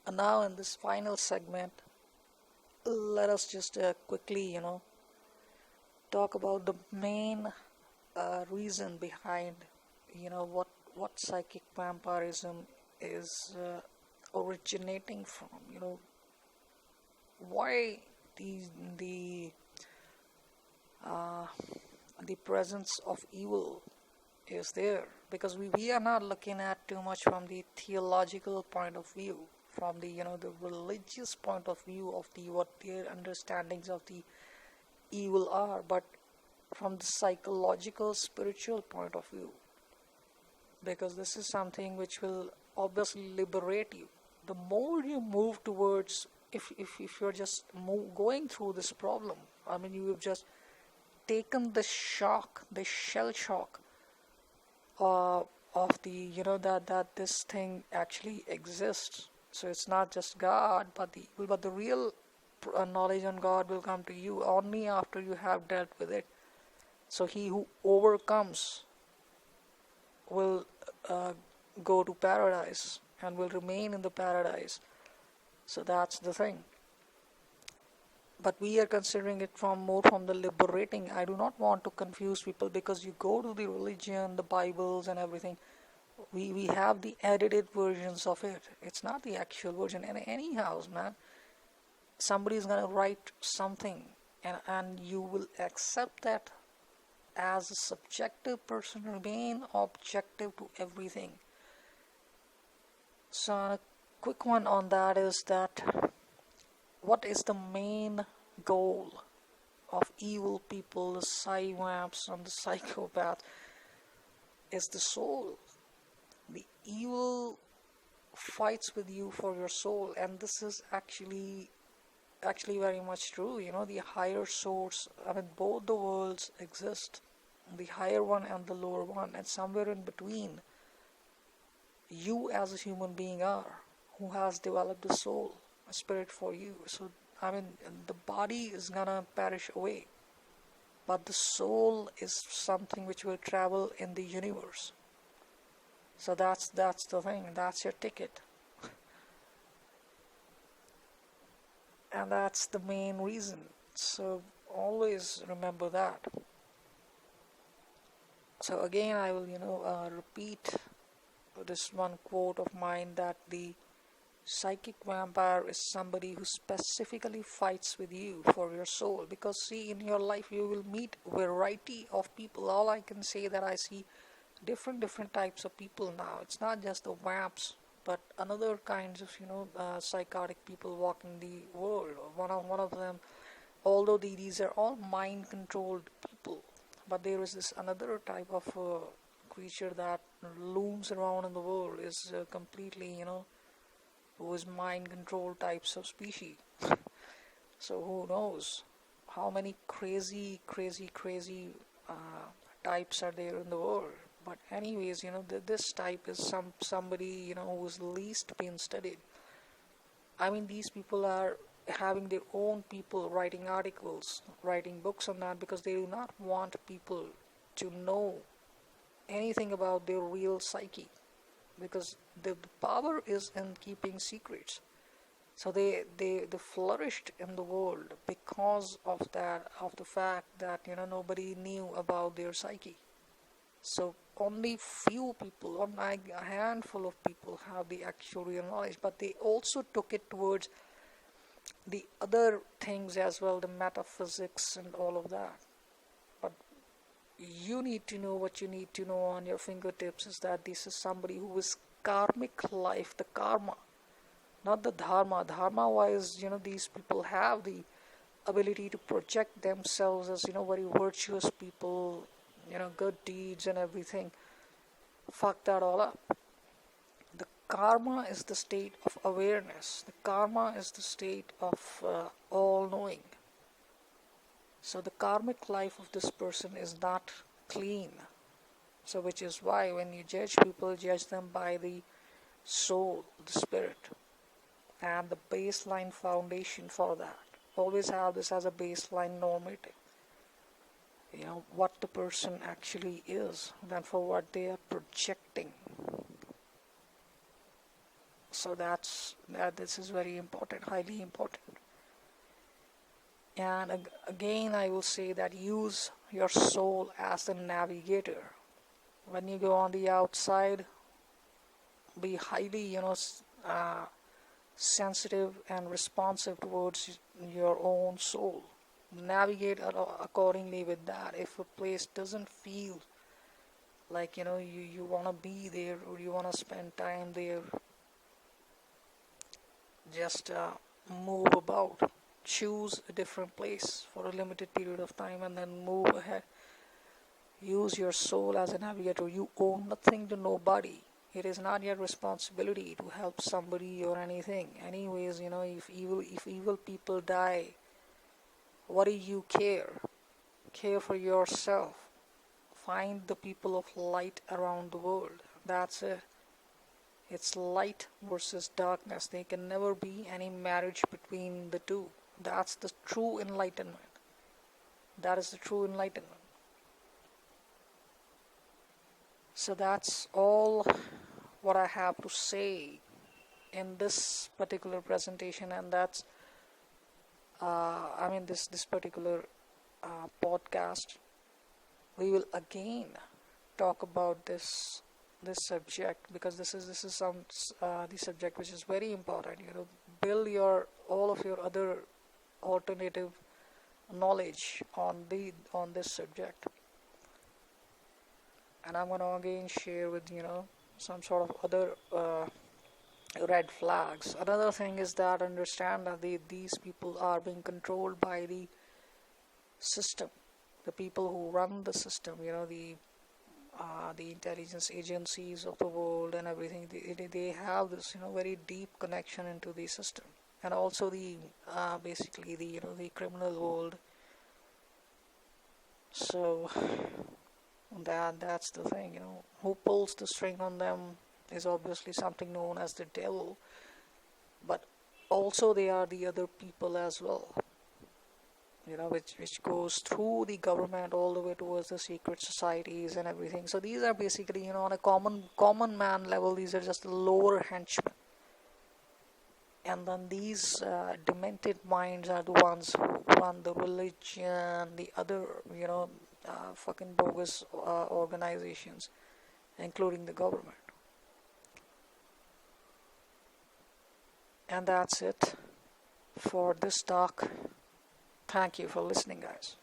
And now in this final segment, let us just quickly, talk about the main reason behind, what psychic vampirism is originating from. Why the the uh, the presence of evil is there, because we are not looking at too much from the theological point of view, from the religious point of view of the what their understandings of the evil are, but from the psychological spiritual point of view, because this is something which will obviously liberate you. The more you move towards, if you're just going through this problem, I mean, you have just taken the shock, the shell shock uh, of the that this thing actually exists. So it's not just God, but the evil, but the real knowledge on God will come to you only after you have dealt with it. So he who overcomes will uh, go to paradise and will remain in the paradise. So that's the thing. But we are considering it from more from the liberating. I do not want to confuse people, because you go to the religion, the Bibles and everything. We have the edited versions of it. It's not the actual version. And anyhow, man, somebody is gonna write something, and you will accept that as a subjective person, remain objective to everything. So a quick one on that is that what is the main goal of evil people, the psy-vamps and the psychopaths? Is the soul. The evil fights with you for your soul, and this is actually very much true. The higher source, I mean, both the worlds exist, the higher one and the lower one, and somewhere in between you as a human being are, who has developed a soul, a spirit for you. So I mean, the body is gonna perish away, but the soul is something which will travel in the universe. So that's the thing. That's your ticket, and that's the main reason. So always remember that. So again, I will repeat this one quote of mine, that the psychic vampire is somebody who specifically fights with you for your soul. Because see, in your life you will meet variety of people. All I can say that I see different types of people now. It's not just the vamps, but another kinds of psychotic people walking the world. One of them, although these are all mind controlled people, but there is this another type of creature that looms around in the world, is completely who is mind control types of species. So who knows how many crazy types are there in the world. But anyways, this type is somebody who's least been studied. I mean, these people are having their own people writing articles, writing books on that, because they do not want people to know anything about their real psyche, because the power is in keeping secrets. So they flourished in the world because of that, of the fact that nobody knew about their psyche. So only few people, or a handful of people, have the actual real knowledge, but they also took it towards the other things as well, the metaphysics and all of that. But you need to know what you need to know on your fingertips, is that this is somebody who is karmic life, the karma, not the dharma. Dharma wise, these people have the ability to project themselves as very virtuous people, good deeds and everything. Fuck that all up. The karma is the state of awareness. The karma is the state of all knowing. So the karmic life of this person is not clean. So which is why when you judge people, judge them by the soul, the spirit, and the baseline foundation for that. Always have this as a baseline normative. What the person actually is than for what they are projecting. So this is very important, highly important. And again, I will say that use your soul as the navigator. When you go on the outside, be highly, sensitive and responsive towards your own soul. Navigate accordingly with that. If a place doesn't feel like you want to be there or you want to spend time there, just move about. Choose a different place for a limited period of time and then move ahead. Use your soul as a navigator. You owe nothing to nobody. It is not your responsibility to help somebody or anything. Anyways, if evil people die, what do you care? Care for yourself. Find the people of light around the world. That's it. It's light versus darkness. There can never be any marriage between the two. That's the true enlightenment. That is the true enlightenment. So that's all what I have to say in this particular presentation, and that's this particular podcast. We will again talk about this subject, because this is the subject which is very important. Build all of your other alternative knowledge on this subject, and I'm gonna again share with some sort of other red flags. Another thing is that understand that these people are being controlled by the system, the people who run the system. The intelligence agencies of the world and everything. They have this very deep connection into the system, and also the basically the criminal world. So that's the thing. Who pulls the string on them is obviously something known as the devil, but also they are the other people as well, which goes through the government all the way towards the secret societies and everything. So these are basically, on a common man level, these are just lower henchmen. And then these demented minds are the ones who run the religion, the other, fucking bogus organizations, including the government. And that's it for this talk. Thank you for listening, guys.